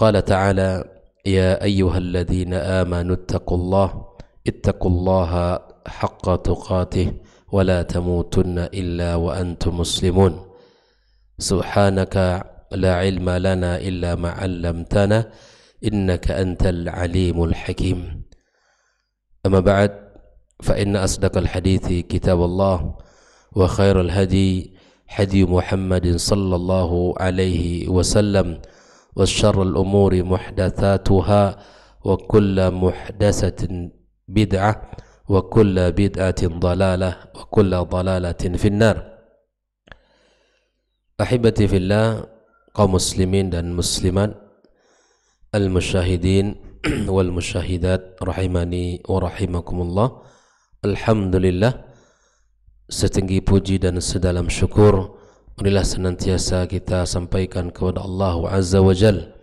Qala ta'ala ya ayyuhalladzina amanu ittaqullaha haqqa tuqatih wa la tamutunna illa wa antum muslimun. Subhanaka la ilma lana illa ma 'allamtana innaka antal alimul hakim. Amma ba'd, fa inna asdaqal hadithi kitabullah wa khairal hadi hadi Muhammadin sallallahu alaihi wasallam wa syarrul umuri muhdatsatuha wa kullu muhdatsatin bid'ah wa kullu bid'atin dhalalah wa kullu dhalalatin finnar. Ahibati fillah, kaum muslimin dan muslimat, al-musyahidin wal musyahidat rahimani wa rahimakumullah. Alhamdulillah, setinggi puji dan sedalam syukur marilah senantiasa kita sampaikan kepada Allah Azza wa Jal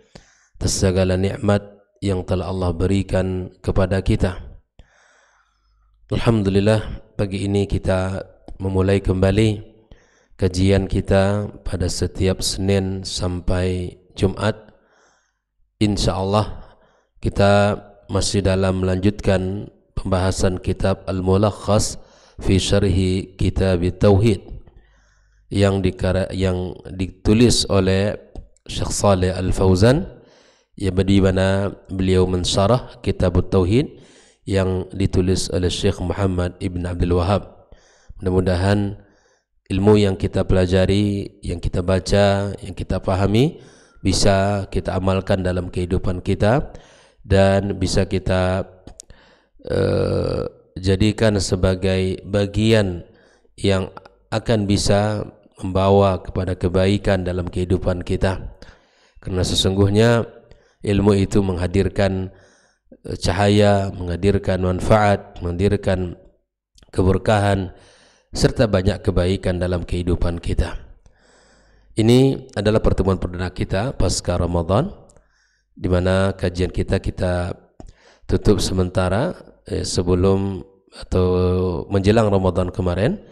atas segala nikmat yang telah Allah berikan kepada kita. Alhamdulillah, pagi ini kita memulai kembali kajian kita pada setiap Senin sampai Jumat. InsyaAllah kita masih dalam melanjutkan pembahasan kitab Al-Mulakhas fi Syarhi Kitab Tauhid yang ditulis oleh Syekh Saleh Al-Fauzan, yang di mana beliau mensyarah kitab Tauhid yang ditulis oleh Syekh Muhammad Ibn Abdul Wahab. Mudah-mudahan ilmu yang kita pelajari, yang kita baca, yang kita pahami bisa kita amalkan dalam kehidupan kita dan bisa kita jadikan sebagai bagian yang akan bisa membawa kepada kebaikan dalam kehidupan kita. Karena sesungguhnya ilmu itu menghadirkan cahaya, menghadirkan manfaat, menghadirkan keberkahan serta banyak kebaikan dalam kehidupan kita. Ini adalah pertemuan perdana kita pasca Ramadan, di mana kajian kita tutup sementara sebelum atau menjelang Ramadan kemarin,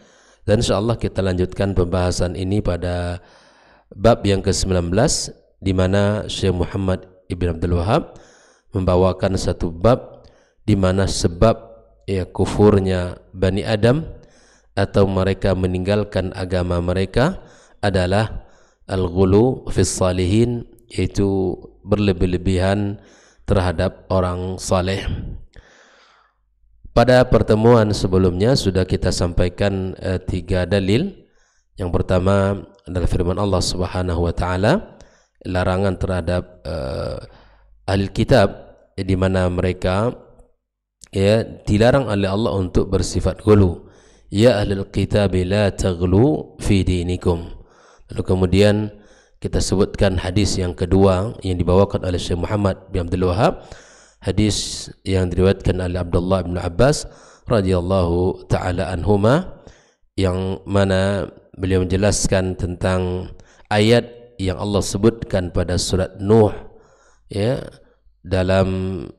dan insyaallah kita lanjutkan pembahasan ini pada bab yang ke-19, di mana Syekh Muhammad Ibn Abdul Wahab membawakan satu bab di mana sebab kufurnya Bani Adam atau mereka meninggalkan agama mereka adalah al-ghulu fis salihin, yaitu berlebih-lebihan terhadap orang saleh. Pada pertemuan sebelumnya sudah kita sampaikan 3 dalil. Yang pertama adalah firman Allah Subhanahu wa taala, larangan terhadap ahli kitab, di mana mereka dilarang oleh Allah untuk bersifat ghulu. Ya ahlul kitab la taghlu fi dinikum. Lalu kemudian kita sebutkan hadis yang kedua yang dibawakan oleh Syekh Muhammad bin Abdul Wahab, hadis yang diriwayatkan oleh Abdullah bin Abbas radhiyallahu taala anhuma, yang mana beliau menjelaskan tentang ayat yang Allah sebutkan pada surat Nuh, dalam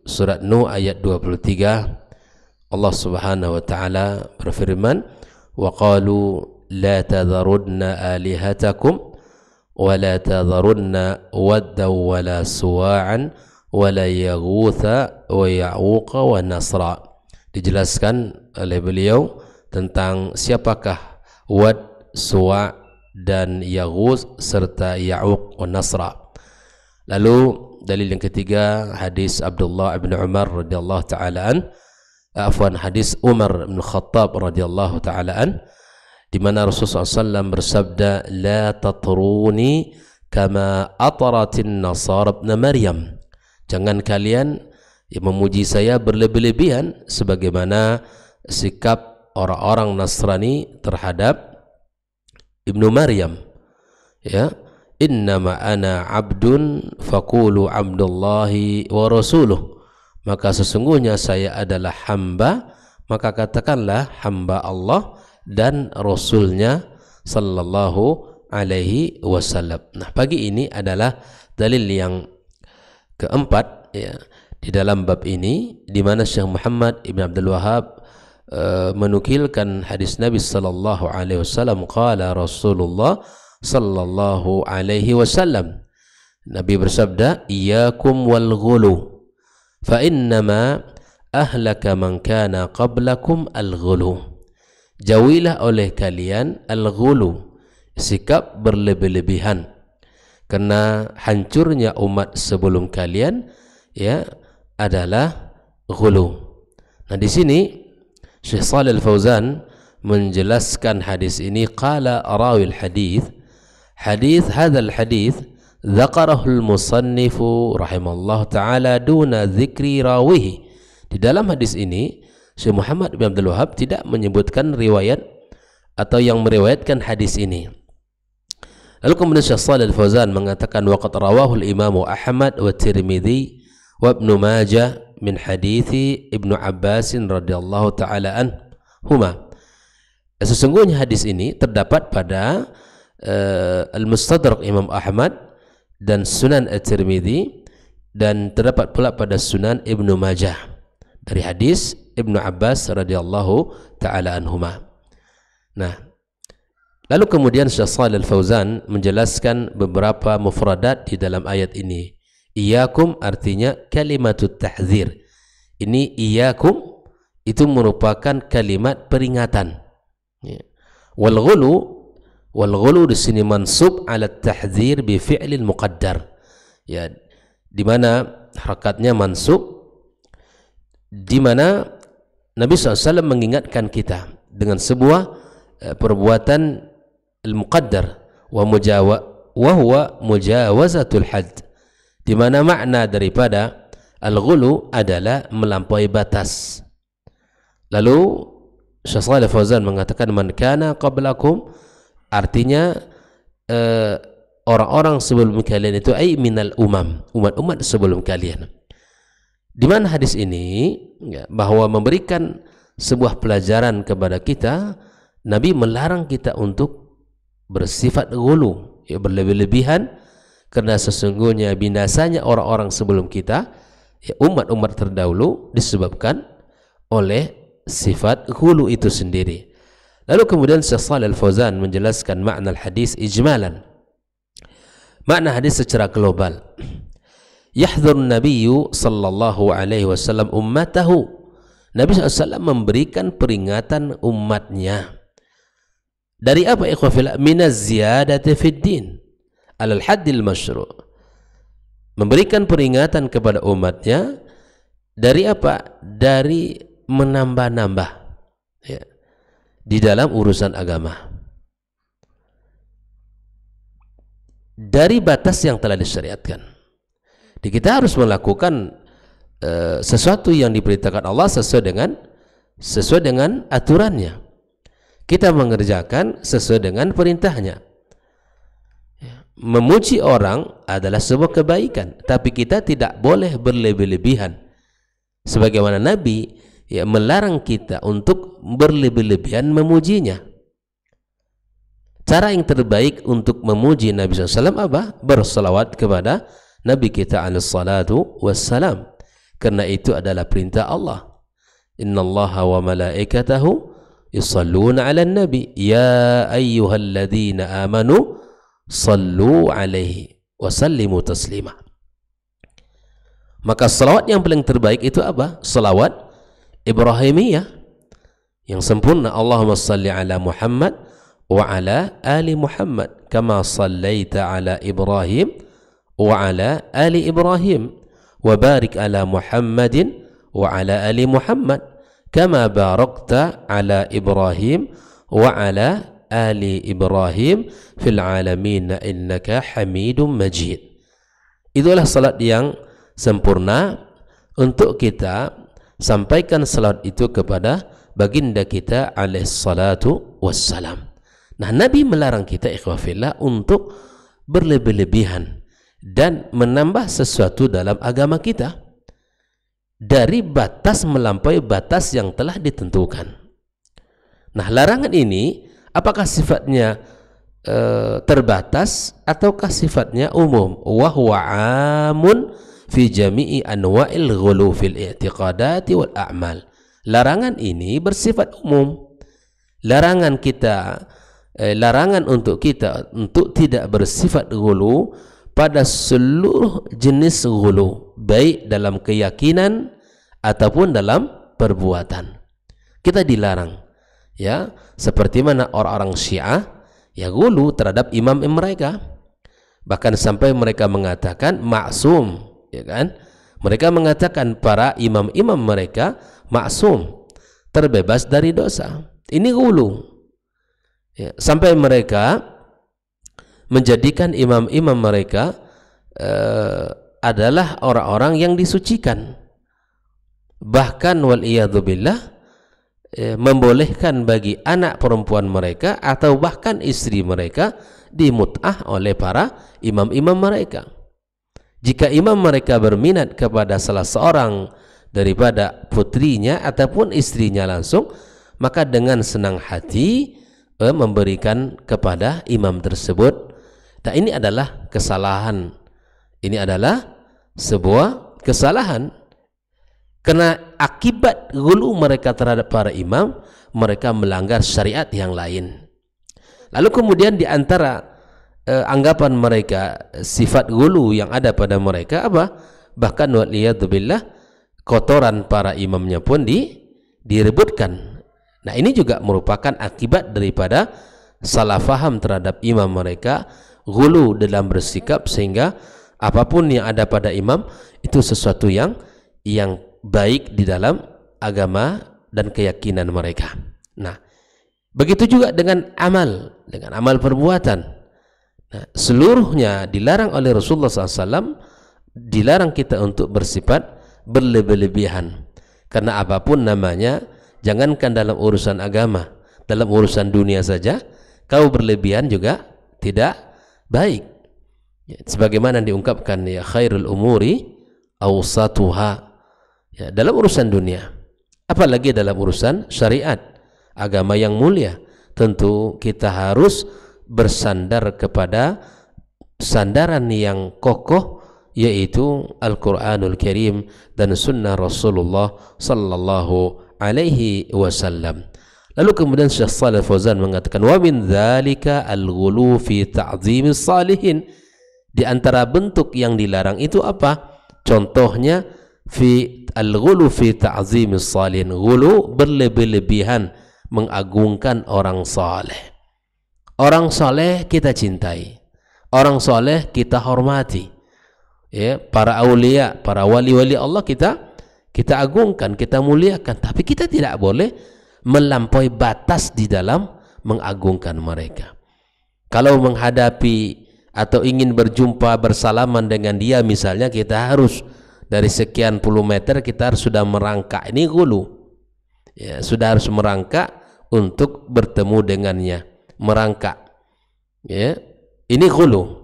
surat Nuh ayat 23 Allah Subhanahu wa taala berfirman, wa qalu la tadharunna alihatakum wa la tadharunna wadda wa la suwa'an wa la yaghutha wa ya'uqa wa nasra. Dijelaskan oleh beliau tentang siapakah Wad, Suwa' dan Yaghuth serta Ya'uq wa Nasra. Lalu dalil yang ketiga hadis Abdullah bin Umar radhiyallahu taala hadis Umar bin Khattab radhiyallahu taala di mana Rasulullah SAW bersabda, la tatruni kama ataratin nasara ibn Maryam. Jangan kalian memuji saya berlebih-lebihan sebagaimana sikap orang-orang Nasrani terhadap Ibnu Maryam. Innama ana abdun faqulu abdullahi wa rasuluh. Maka sesungguhnya saya adalah hamba, maka katakanlah hamba Allah dan Rasulnya sallallahu alaihi wasallam. Nah, pagi ini adalah dalil yang keempat di dalam bab ini, di mana Syekh Muhammad Ibn Abdul Wahab menukilkan hadis Nabi sallallahu alaihi wasallam, qala Rasulullah sallallahu alaihi wasallam, Nabi bersabda, "Iyyakum wal ghulu, fa innama ahlaka man kana qablakum al-ghulu." Jauhilah oleh kalian al-ghulu, sikap berlebih-lebihan, karena hancurnya umat sebelum kalian ya adalah ghulu. Nah, di sini Syekh Shalih Al-Fauzan menjelaskan hadis ini, qala rawi al-hadits, hadzal hadits dzakarahu al-musannif rahimallahu taala duna dzikri rawihi. Di dalam hadis ini Syekh Muhammad bin Abdul Wahhab tidak menyebutkan riwayat atau yang meriwayatkan hadis ini. Lalu kemudian Syekh Shalih Al-Fauzan mengatakan, waqad rawahu al-Imam Ahmad wa Tirmidzi wa Ibnu Majah min hadithi Ibnu Abbas radhiyallahu taala anhuma. Sesungguhnya hadis ini terdapat pada Al-Mustadrak Imam Ahmad dan Sunan At-Tirmidzi, dan terdapat pula pada Sunan Ibnu Majah dari hadis Ibnu Abbas radhiyallahu taala anhuma. Nah, lalu kemudian Syekh Shalih Al-Fauzan menjelaskan beberapa mufradat di dalam ayat ini. Iyyakum artinya kalimatut tahdzir. Ini iyyakum itu merupakan kalimat peringatan. Ya. Wal ghulu di sini mansub ala tahdzir bi fi'lin muqaddar. Ya, di mana harakatnya mansub, di mana Nabi SAW mengingatkan kita dengan sebuah perbuatan al-muqaddar wa huwa mujawazatul hadd, di mana makna daripada al-ghulu adalah melampaui batas. Lalu Syekh Shalih Fauzan mengatakan, man kana qablakum, artinya orang-orang sebelum kalian itu ay minal umam, umat-umat sebelum kalian. Di mana hadis ini ya, bahwa memberikan sebuah pelajaran kepada kita, Nabi melarang kita untuk bersifat ghulu, ya, berlebih-lebihan, karena sesungguhnya binasanya orang-orang sebelum kita, ya, umat-umat terdahulu, disebabkan oleh sifat ghulu itu sendiri. Lalu kemudian Syekh Shalih Al-Fauzan menjelaskan makna hadis ijmalan, makna hadis secara global. Yahdhur Nabiyyu sallallahu alaihi wasallam ummatahu, Nabi SAW memberikan peringatan umatnya dari apa, ikhwafillah? Minaz ziyadati fid din alal haddil masyru', memberikan peringatan kepada umatnya dari apa? Dari menambah-nambah, ya, di dalam urusan agama, dari batas yang telah disyariatkan. Jadi kita harus melakukan sesuatu yang diperintahkan Allah sesuai dengan aturannya. Kita mengerjakan sesuai dengan perintahnya. Memuji orang adalah sebuah kebaikan, tapi kita tidak boleh berlebih-lebihan. Sebagaimana Nabi ya melarang kita untuk berlebih-lebihan memujinya. Cara yang terbaik untuk memuji Nabi SAW apa? Bersalawat kepada Nabi kita alaihi salatu wassalam, karena itu adalah perintah Allah. Innallaha wa malaikatahu yusalluna 'alan nabi ya ayyuhalladzina amanu sallu 'alaihi wa sallimu taslima. Maka salawat yang paling terbaik itu apa? Salawat Ibrahimiyah yang sempurna. Allahumma salli ala Muhammad wa ala ali Muhammad kama sallaita ala Ibrahim wa ala ali Ibrahim wa barik ala Muhammadin wa ala ali Muhammad kama barakta ala Ibrahim wa ala ali Ibrahim fil alamin innaka Hamidum Majid. Itulah salat yang sempurna. Untuk kita sampaikan salat itu kepada baginda kita alaihi salatu wassalam. Nah, Nabi melarang kita, ikhwafillah, untuk berlebih-lebihan dan menambah sesuatu dalam agama kita dari batas melampaui batas yang telah ditentukan. Nah, larangan ini apakah sifatnya terbatas ataukah sifatnya umum? Wa huwa amun fi jami'i anwa'il ghulu fil i'tiqadati wal a'mal. Larangan ini bersifat umum. Larangan untuk kita untuk tidak bersifat ghulu pada seluruh jenis ghulu, baik dalam keyakinan ataupun dalam perbuatan. Kita dilarang, ya, seperti mana orang-orang Syiah ya ghulu terhadap imam mereka, bahkan sampai mereka mengatakan maksum, ya kan? Mereka mengatakan para imam-imam mereka maksum, terbebas dari dosa. Ini ghulu, ya, sampai mereka menjadikan imam-imam mereka adalah orang-orang yang disucikan, bahkan waliyadzubillah membolehkan bagi anak perempuan mereka atau bahkan istri mereka dimut'ah oleh para imam-imam mereka. Jika imam mereka berminat kepada salah seorang daripada putrinya ataupun istrinya langsung, maka dengan senang hati memberikan kepada imam tersebut. Nah, ini adalah kesalahan. Ini adalah sebuah kesalahan. Karena akibat ghulu mereka terhadap para imam, mereka melanggar syariat yang lain. Lalu kemudian di antara anggapan mereka, sifat ghulu yang ada pada mereka apa? Bahkan waliyadzubillah, kotoran para imamnya pun direbutkan. Nah, ini juga merupakan akibat daripada salah faham terhadap imam mereka, ghulu dalam bersikap, sehingga apapun yang ada pada imam itu sesuatu yang baik di dalam agama dan keyakinan mereka. Nah, begitu juga dengan amal perbuatan. Nah, seluruhnya dilarang oleh Rasulullah SAW. Dilarang kita untuk bersifat berlebih-lebihan, karena apapun namanya, jangankan dalam urusan agama, dalam urusan dunia saja kau berlebihan juga tidak baik, ya, sebagaimana diungkapkan, ya, khairul umuri awsatuha, ya, dalam urusan dunia, apalagi dalam urusan syariat, agama yang mulia, tentu kita harus bersandar kepada sandaran yang kokoh, yaitu Al-Quranul Karim dan Sunnah Rasulullah Sallallahu Alaihi Wasallam. Lalu kemudian Syekh Shalih Fauzan mengatakan, wa min dzalika al-ghulu fi ta'zimis salihin. Di antara bentuk yang dilarang itu apa? Contohnya fi al-ghulu fi ta'zimis salihin. Ghulu berlebih-lebihan mengagungkan orang saleh. Orang saleh kita cintai, orang saleh kita hormati, ya, para aulia, para wali-wali Allah kita agungkan, kita muliakan, tapi kita tidak boleh melampaui batas di dalam mengagungkan mereka. Kalau menghadapi atau ingin berjumpa bersalaman dengan dia, misalnya, kita harus dari sekian puluh meter kita harus sudah merangkak. Ini ghulu, ya, sudah harus merangkak untuk bertemu dengannya, merangkak, ya, ini ghulu.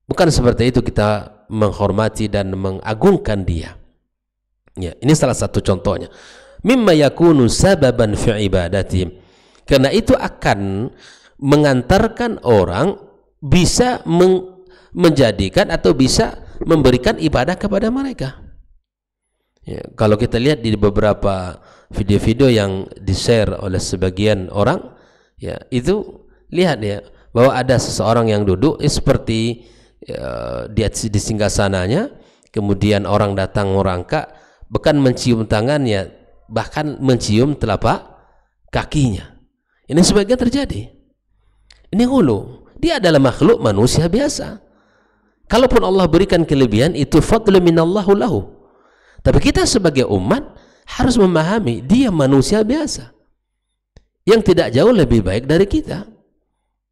Bukan seperti itu kita menghormati dan mengagungkan dia, ya. Ini salah satu contohnya. Mimma yakunu sababan fi ibadatihim, karena itu akan mengantarkan orang bisa menjadikan atau bisa memberikan ibadah kepada mereka, ya. Kalau kita lihat di beberapa video-video yang di-share oleh sebagian orang, ya, itu lihat, ya, bahwa ada seseorang yang duduk seperti di singgasananya, kemudian orang datang merangkak, bukan mencium tangannya, bahkan mencium telapak kakinya. Ini sebagian terjadi. Ini ghulu. Dia adalah makhluk manusia biasa. Kalaupun Allah berikan kelebihan, itu fadlu minallahu lahu. Tapi kita sebagai umat harus memahami dia manusia biasa yang tidak jauh lebih baik dari kita,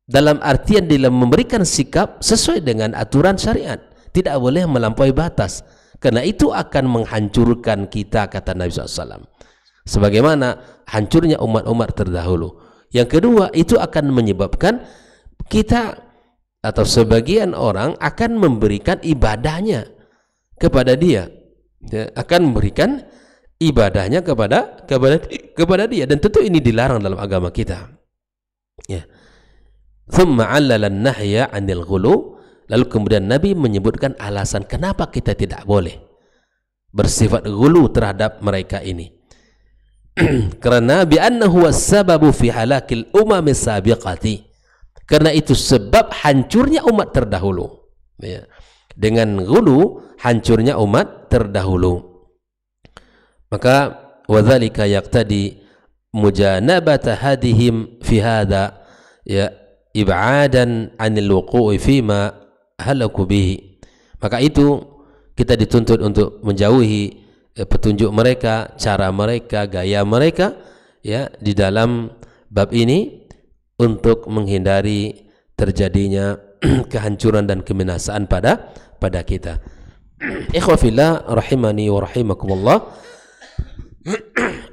dalam artian dalam memberikan sikap sesuai dengan aturan syariat, tidak boleh melampaui batas, karena itu akan menghancurkan kita, kata Nabi SAW, sebagaimana hancurnya umat-umat terdahulu. Yang kedua, itu akan menyebabkan kita atau sebagian orang akan memberikan ibadahnya kepada dia, ya, akan memberikan ibadahnya kepada dia, dan tentu ini dilarang dalam agama kita, ya. Thumma 'allala an-nahya 'anil ghulu, lalu kemudian Nabi menyebutkan alasan kenapa kita tidak boleh bersifat ghulu terhadap mereka ini. Karena bi'annahu was-sababu fi halakil umam sabiqati, karena itu sebab hancurnya umat terdahulu. Ya. Dengan ghulu hancurnya umat terdahulu. Maka wadzalika yaqtadi mujanabata hadihim fi hadha ya ib'adan 'anil wuqu'i fima halaku bihi. Maka itu kita dituntut untuk menjauhi petunjuk mereka, cara mereka, gaya mereka ya di dalam bab ini untuk menghindari terjadinya kehancuran dan kebinasaan pada kita. Ikhwafillah rahimani wa rahimakumullah.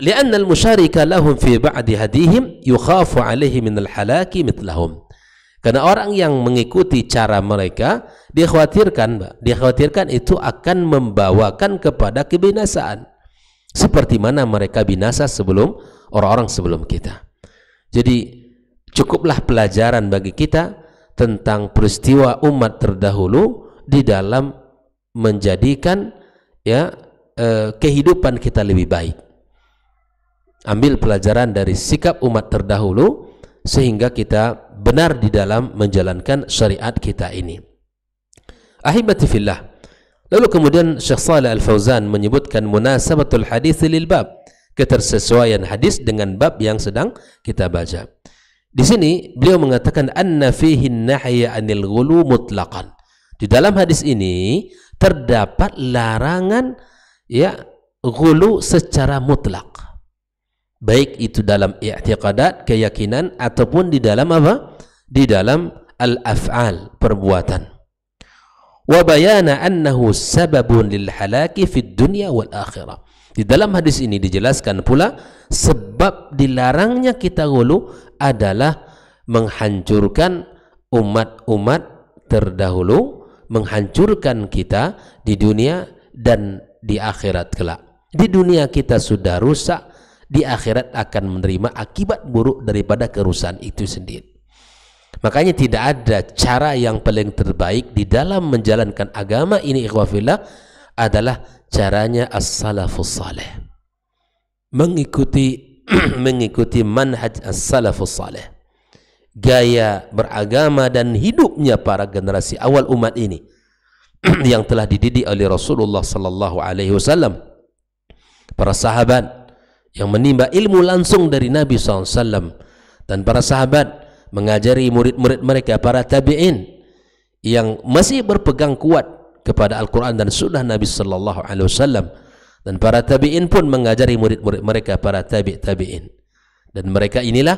Lianna al-musharika lahum fi ba'di hadihim yukhafu alaihi min al-halaki mithlahum. Karena orang yang mengikuti cara mereka dikhawatirkan itu akan membawakan kepada kebinasaan seperti mana mereka binasa sebelum orang-orang sebelum kita. Jadi cukuplah pelajaran bagi kita tentang peristiwa umat terdahulu di dalam menjadikan ya kehidupan kita lebih baik. Ambil pelajaran dari sikap umat terdahulu sehingga kita benar di dalam menjalankan syariat kita ini. Ahibati fillah. Lalu kemudian Syekh Shalih Al-Fauzan menyebutkan munasabatul hadis lil bab, ketersesuaian hadis dengan bab yang sedang kita baca. Di sini beliau mengatakan anna fihi nahya 'anil ghulu mutlaqan. Di dalam hadis ini terdapat larangan ya ghulu secara mutlak. Baik itu dalam i'tiqadat, keyakinan, ataupun di dalam apa? Di dalam al-af'al, perbuatan. Wa bayana annahu sababun lil halaki fid dunya wal akhirah. Di dalam hadis ini dijelaskan pula sebab dilarangnya kita ghulu adalah menghancurkan umat-umat terdahulu, menghancurkan kita di dunia dan di akhirat kelak. Di dunia kita sudah rusak, di akhirat akan menerima akibat buruk daripada kerusakan itu sendiri. Makanya tidak ada cara yang paling terbaik di dalam menjalankan agama ini ikhwafillah adalah caranya as-salafus salih. Mengikuti manhaj as-salafus salih. Gaya beragama dan hidupnya para generasi awal umat ini yang telah dididik oleh Rasulullah sallallahu alaihi wasallam. Para sahabat yang menimba ilmu langsung dari Nabi SAW, dan para sahabat mengajari murid-murid mereka, para tabi'in yang masih berpegang kuat kepada Al-Quran dan Sunnah Nabi SAW, dan para tabi'in pun mengajari murid-murid mereka, para tabi'in. Dan mereka inilah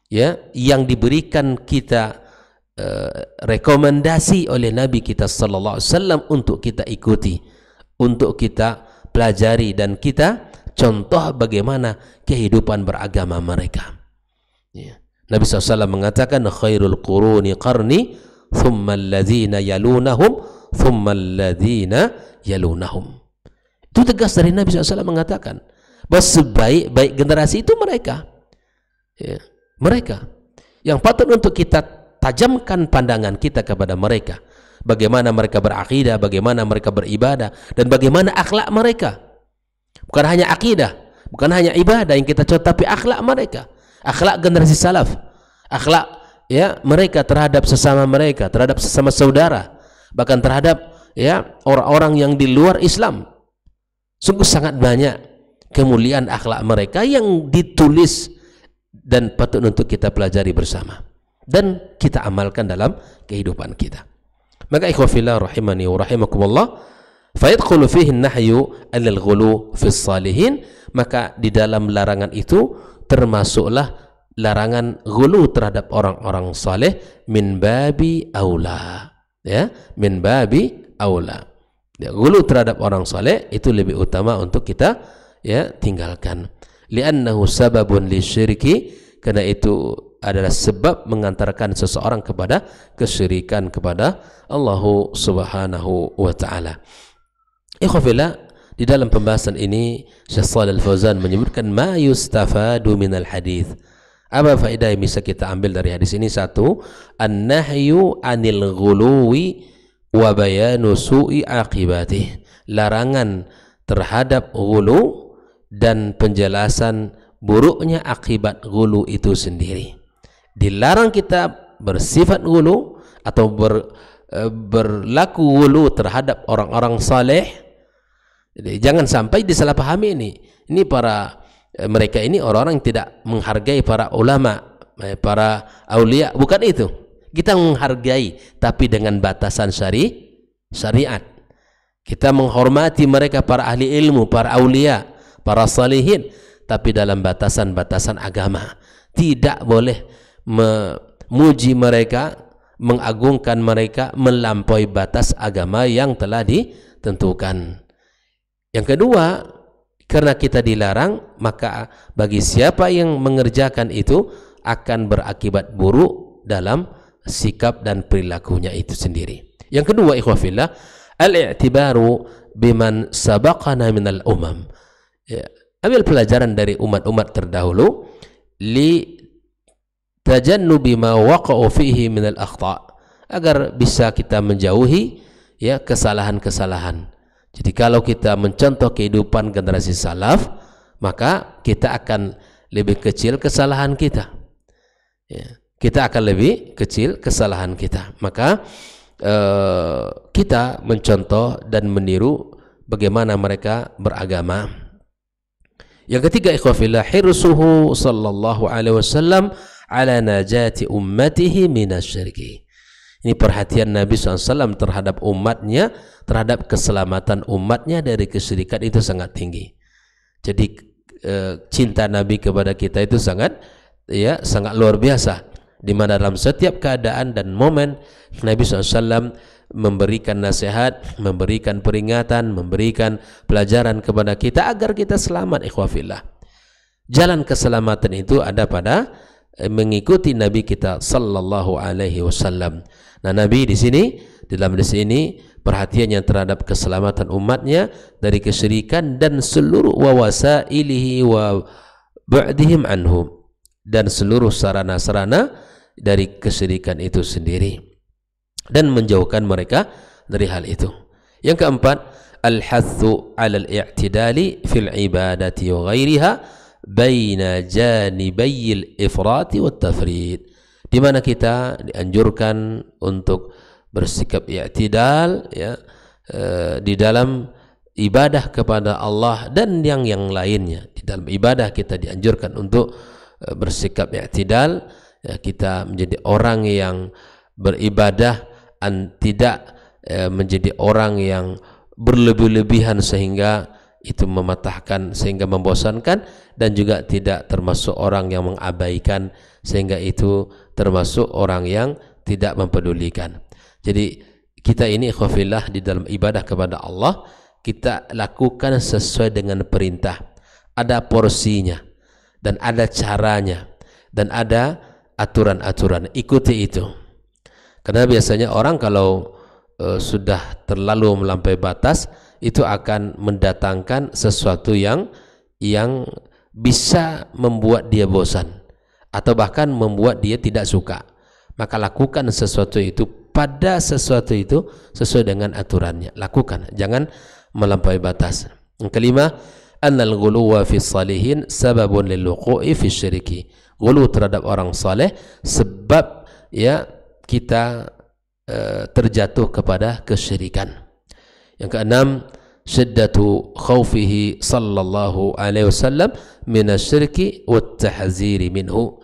ya yang diberikan kita rekomendasi oleh Nabi kita SAW untuk kita ikuti, untuk kita pelajari, dan kita contoh bagaimana kehidupan beragama mereka. Ya. Nabi SAW mengatakan khairul quruni qarni thumma alladhina yalunahum thumma alladhina yalunahum. Itu tegas dari Nabi SAW mengatakan bahwa sebaik-baik generasi itu mereka. Ya. Mereka yang patut untuk kita tajamkan pandangan kita kepada mereka. Bagaimana mereka berakidah, bagaimana mereka beribadah, dan bagaimana akhlak mereka. Bukan hanya akidah, bukan hanya ibadah yang kita contoh, tapi akhlak mereka, akhlak generasi salaf, akhlak ya mereka terhadap sesama mereka, terhadap sesama saudara, bahkan terhadap ya orang-orang yang di luar Islam. Sungguh sangat banyak kemuliaan akhlak mereka yang ditulis dan patut untuk kita pelajari bersama dan kita amalkan dalam kehidupan kita. Maka ikhwafillah rahimani wa rahimakumullah, fayadkhulu fihi an-nahyu 'anil ghulu fi salihin, maka di dalam larangan itu termasuklah larangan ghulu terhadap orang-orang saleh min babi aula, ya, min babi aula. Ya, ghulu terhadap orang saleh itu lebih utama untuk kita ya tinggalkan. Li'annahu sababun lisyirki, karena itu adalah sebab mengantarkan seseorang kepada kesyirikan kepada Allah Subhanahu wa taala. Ikhwafillah, di dalam pembahasan ini Syekh Shalih Al-Fauzan menyebutkan ma yustafadu minal hadis. Apa faedah yang bisa kita ambil dari hadis ini? Satu, an-nahyu 'anil ghuluwi wa bayanu su'i aqibatih. Larangan terhadap ghulu dan penjelasan buruknya akibat ghulu itu sendiri. Dilarang kita bersifat ghulu atau berlaku wulu terhadap orang-orang saleh. Jadi jangan sampai disalahpahami ini. Ini mereka ini orang-orang yang tidak menghargai para ulama, para aulia, bukan itu. Kita menghargai tapi dengan batasan syariat. Kita menghormati mereka, para ahli ilmu, para aulia, para salihin, tapi dalam batasan-batasan agama. Tidak boleh memuji mereka, mengagungkan mereka melampaui batas agama yang telah ditentukan. Yang kedua, karena kita dilarang, maka bagi siapa yang mengerjakan itu akan berakibat buruk dalam sikap dan perilakunya itu sendiri. Yang kedua, ikhwah fillah, al-i'tibaru biman sabaqana minal umam. Ya, ambil pelajaran dari umat-umat terdahulu li tajannubi ma waqa'u fihi minal akhta', agar bisa kita menjauhi ya kesalahan-kesalahan. Jadi kalau kita mencontoh kehidupan generasi salaf, maka kita akan lebih kecil kesalahan kita. Ya, kita akan lebih kecil kesalahan kita. Maka kita mencontoh dan meniru bagaimana mereka beragama. Yang ketiga, ikhwah fillah, hirsuhu sallallahu alaihi wasallam ala najati ummatihi minasyirki. Ini perhatian Nabi SAW terhadap umatnya, terhadap keselamatan umatnya dari kesyirikan itu sangat tinggi. Jadi cinta Nabi kepada kita itu sangat luar biasa, di mana dalam setiap keadaan dan momen Nabi SAW memberikan nasihat, memberikan peringatan, memberikan pelajaran kepada kita agar kita selamat, ikhwah fillah. Jalan keselamatan itu ada pada mengikuti Nabi kita sallallahu alaihi wasallam. Nah, Nabi di sini, dalam hadis ini, perhatiannya terhadap keselamatan umatnya dari kesyirikan dan seluruh wawasailihi wa ba'dihim anhu, dan seluruh sarana-sarana dari kesyirikan itu sendiri, dan menjauhkan mereka dari hal itu. Yang keempat, al-hathu 'ala al-i'tidali fil ibadati wa ghairiha baina janibayil ifrati wat tafrid, di mana kita dianjurkan untuk bersikap i'tidal ya di dalam ibadah kepada Allah dan yang lainnya. Di dalam ibadah kita dianjurkan untuk bersikap i'tidal, ya, kita menjadi orang yang beribadah tidak menjadi orang yang berlebih-lebihan sehingga itu mematahkan, sehingga membosankan, dan juga tidak termasuk orang yang mengabaikan sehingga itu termasuk orang yang tidak mempedulikan. Jadi kita ini ikhwah fillah di dalam ibadah kepada Allah kita lakukan sesuai dengan perintah. Ada porsinya dan ada caranya dan ada aturan-aturan. Ikuti itu. Karena biasanya orang kalau sudah terlalu melampaui batas, itu akan mendatangkan sesuatu yang bisa membuat dia bosan atau bahkan membuat dia tidak suka. Maka lakukan sesuatu itu, pada sesuatu itu sesuai dengan aturannya. Lakukan, jangan melampaui batas. Yang kelima, annal ghuluwa fi salihin sababun lil wuqu'i fi syirki. Ghulu terhadap orang saleh sebab ya kita terjatuh kepada kesyirikan. Yang keenam, syiddatu khawfihi sallallahu alaihi wasallam minasyirki wat tahziri minhu,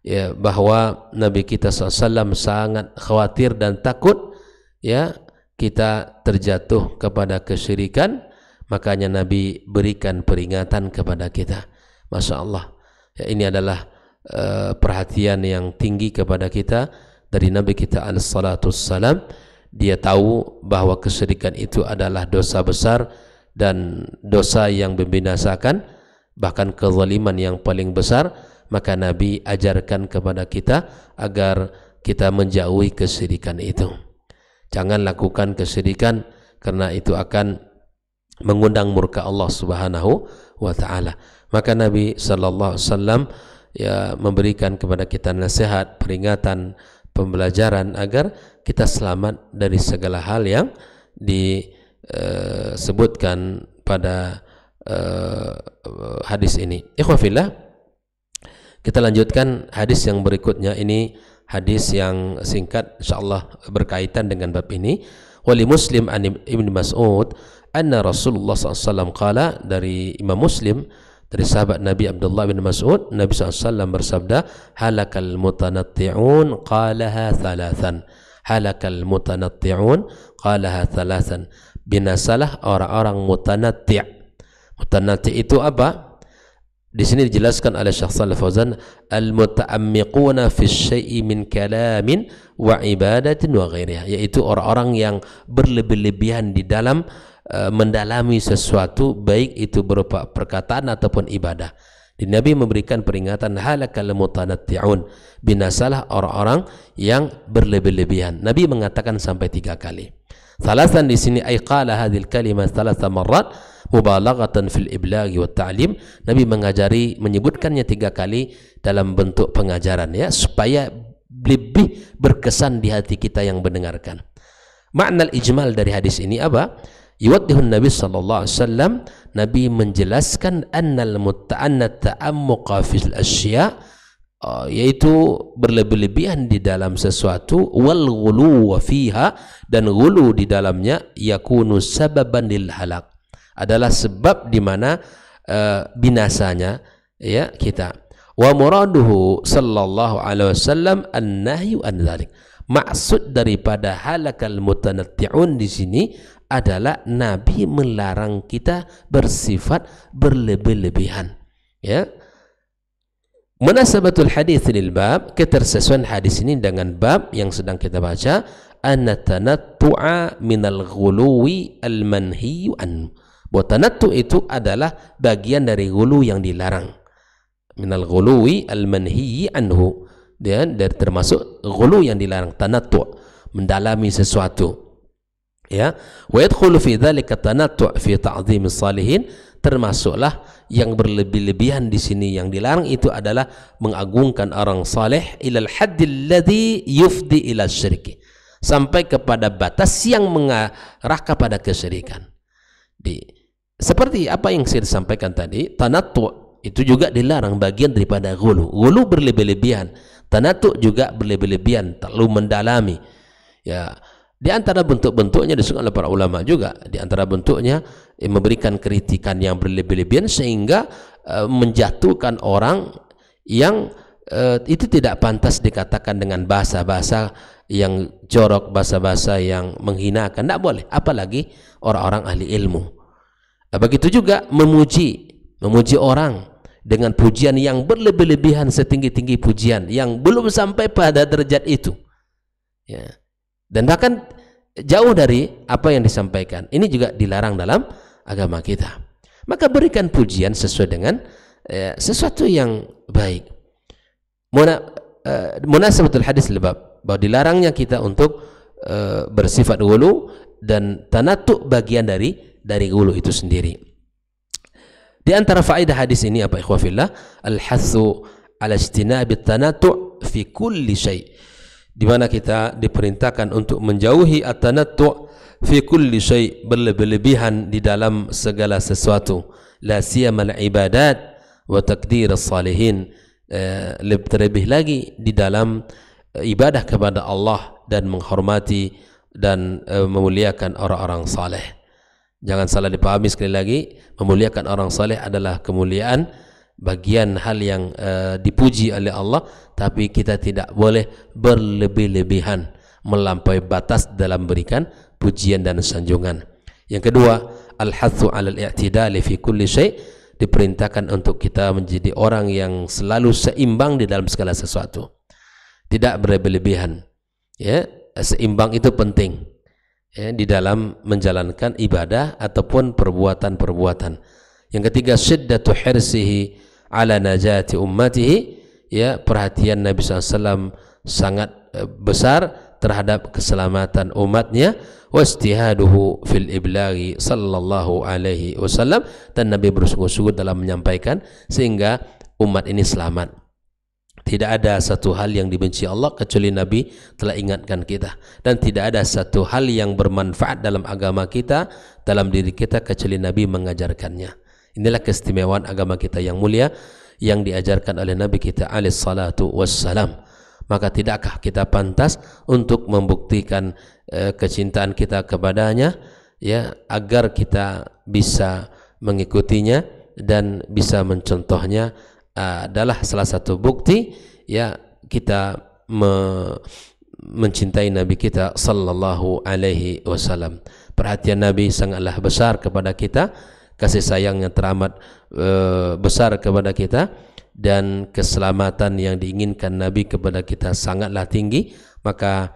ya, bahwa Nabi kita SAW sangat khawatir dan takut ya kita terjatuh kepada kesyirikan, makanya Nabi berikan peringatan kepada kita. Masya Allah ya, ini adalah perhatian yang tinggi kepada kita dari Nabi kita alaihi salatu wassalam. Dia tahu bahwa kesyirikan itu adalah dosa besar dan dosa yang membinasakan, bahkan kezaliman yang paling besar. Maka Nabi ajarkan kepada kita agar kita menjauhi kesyirikan itu. Jangan lakukan kesyirikan karena itu akan mengundang murka Allah Subhanahu wa taala. Maka Nabi sallallahu alaihi wasallam ya memberikan kepada kita nasihat, peringatan, pembelajaran agar kita selamat dari segala hal yang disebutkan pada hadis ini. Ikhwah fillah, kita lanjutkan hadis yang berikutnya. Ini hadis yang singkat insyaallah berkaitan dengan bab ini. Wali Muslim an Ibnu Mas'ud anna Rasulullah SAW qala, dari Imam Muslim dari sahabat Nabi Abdullah bin Mas'ud, Nabi SAW bersabda, halakal mutanatti'un qalaha thalathan. Halakal mutanatti'un qalaha thalathan. Binasalah orang-orang mutanatti'. Mutanatti' itu apa? Di sini dijelaskan oleh Syekh Shalih Fauzan, al-muta'ammiquna fi syai'i min kalamin wa ibadatin wa ghairiha, yaitu orang-orang yang berlebih-lebihan di dalam mendalami sesuatu, baik itu berupa perkataan ataupun ibadah. Di Nabi memberikan peringatan, halakal mutanatti'un, binasalah orang-orang yang berlebih-lebihan. Nabi mengatakan sampai 3 kali. Thalathan di sini ay qala hadhil kalimah thalatha marrat mubalaghatan fil iblaghi wat ta'lim. Nabi menyebutkannya 3 kali dalam bentuk pengajaran, ya, supaya lebih berkesan di hati kita yang mendengarkan. Makna ijmal dari hadis ini apa? Yuwaddihun Nabi sallallahu alaihi wasallam, Nabi menjelaskan annal ta'ammuqa fil asya', yaitu berlebih-lebihan di dalam sesuatu, wal ghuluw fiha, dan ghulu di dalamnya, yakunu sababan lil halak, adalah sebab di mana binasanya, ya, kita. Wa muraduhu sallallahu alaihi wasallam an-nahyu an dzalik. Maksud daripada halakal mutanatti'un di sini adalah Nabi melarang kita bersifat berlebih-lebihan, ya. Munasabatul hadits lil bab, ketersesuaian hadis ini dengan bab yang sedang kita baca, anna tanattu'a minal ghuluwi al manhiyu an. Bahwa tanattu itu adalah bagian dari ghulu yang dilarang. Minal ghuluwi al manhiyi anhu, dan dari termasuk ghulu yang dilarang, tanattu', mendalami sesuatu, ya. Wa yadkhulu fi dzalika tanattu' fi ta'dhimis salihin, termasuklah yang berlebih-lebihan di sini yang dilarang itu adalah mengagungkan orang saleh, ilal haddil ladzi yufdi ila syirki, sampai kepada batas yang mengarah kepada kesyirikan. Seperti apa yang saya sampaikan tadi, tanattu' itu juga dilarang, bagian daripada ghulu. Ghulu berlebih-lebihan, tanattu' juga berlebih-lebihan, terlalu mendalami, ya. Di antara bentuk-bentuknya disebutkan oleh para ulama juga, di antara bentuknya memberikan kritikan yang berlebih-lebihan sehingga menjatuhkan orang yang itu tidak pantas dikatakan dengan bahasa-bahasa yang jorok, bahasa-bahasa yang menghinakan, tidak boleh, apalagi orang-orang ahli ilmu. Begitu juga memuji orang dengan pujian yang berlebih-lebihan, setinggi-tinggi pujian yang belum sampai pada derajat itu, ya, dan bahkan jauh dari apa yang disampaikan. Ini juga dilarang dalam agama kita. Maka berikan pujian sesuai dengan sesuatu yang baik. Munasabatul hadis lebab, bahwa dilarangnya kita untuk bersifat ghulu, dan tanattu' bagian dari ghulu itu sendiri. Di antara faedah hadis ini apa ikhwafillah? Al-hathu ala ijtinabit tanattu' fi kulli syai', di mana kita diperintahkan untuk menjauhi at-tanattu' fi kulli syai', berlebih-lebihan di dalam segala sesuatu, la siyamal ibadat wa takdir as-salihin, terlebih lagi di dalam ibadah kepada Allah dan menghormati dan memuliakan orang-orang saleh. Jangan salah dipahami sekali lagi, memuliakan orang saleh adalah kemuliaan, bagian hal yang dipuji oleh Allah, tapi kita tidak boleh berlebih-lebihan melampaui batas dalam berikan pujian dan sanjungan. Yang kedua, al-hathu 'alal i'tidali fi kulli syai', diperintahkan untuk kita menjadi orang yang selalu seimbang di dalam segala sesuatu, tidak berlebih-lebihan, ya. Seimbang itu penting, ya, di dalam menjalankan ibadah ataupun perbuatan-perbuatan. Yang ketiga, syiddatu hirsihi ala najati ummatihi, ya, perhatian Nabi SAW sangat besar terhadap keselamatan umatnya, wastihaduhu fil iblaghi sallallahu alaihi wasallam, dan Nabi bersungguh-sungguh dalam menyampaikan sehingga umat ini selamat. Tidak ada satu hal yang dibenci Allah kecuali Nabi telah ingatkan kita, dan tidak ada satu hal yang bermanfaat dalam agama kita, dalam diri kita, kecuali Nabi mengajarkannya. Inilah keistimewaan agama kita yang mulia yang diajarkan oleh Nabi kita alaihi salatu wassalam. maka tidakkah kita pantas untuk membuktikan kecintaan kita kepadanya, ya, agar kita bisa mengikutinya dan bisa mencontohnya. Adalah salah satu bukti, ya, kita mencintai Nabi kita sallallahu alaihi wasallam. Perhatian Nabi sangatlah besar kepada kita, kasih sayangnya teramat besar kepada kita, dan keselamatan yang diinginkan Nabi kepada kita sangatlah tinggi. Maka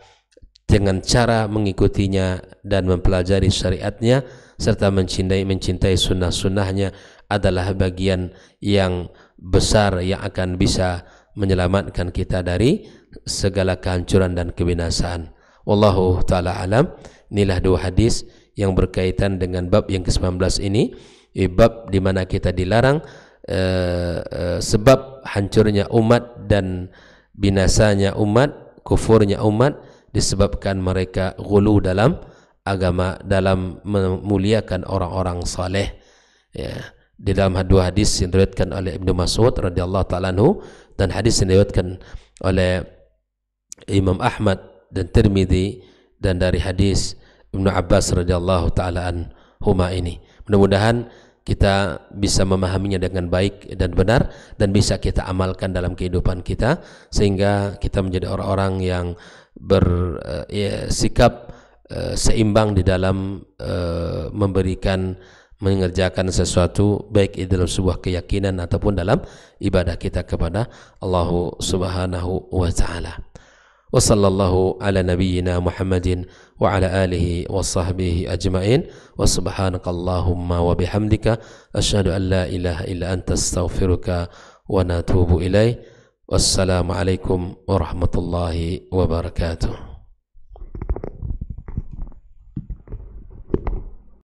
dengan cara mengikutinya dan mempelajari syariatnya serta mencintai sunnah-sunnahnya adalah bagian yang besar yang akan bisa menyelamatkan kita dari segala kehancuran dan kebinasaan. Wallahu ta'ala alam. Inilah dua hadis yang berkaitan dengan bab yang ke-19 ini, bab di mana kita dilarang sebab hancurnya umat dan binasanya umat, kufurnya umat, disebabkan mereka ghulu dalam agama, dalam memuliakan orang-orang saleh. Ya, di dalam dua hadis yang diriwayatkan oleh Ibnu Mas'ud radhiyallahu taala anhu dan hadis yang diriwayatkan oleh Imam Ahmad dan Tirmidzi, dan dari hadis Ibnu Abbas radhiyallahu taala anhuma ini. Mudah-mudahan kita bisa memahaminya dengan baik dan benar dan bisa kita amalkan dalam kehidupan kita sehingga kita menjadi orang-orang yang bersikap seimbang di dalam mengerjakan sesuatu, baik itu dalam sebuah keyakinan ataupun dalam ibadah kita kepada Allah Subhanahu wa taala. Wa sallallahu ala nabiyyina Muhammadin wa ala alihi wa sahbihi ajma'in. Wa subhanakallahumma wa bihamdika asyhadu an la ilaha illa anta astaghfiruka wa natubu ilaih. Wassalamu alaikum warahmatullahi wabarakatuh.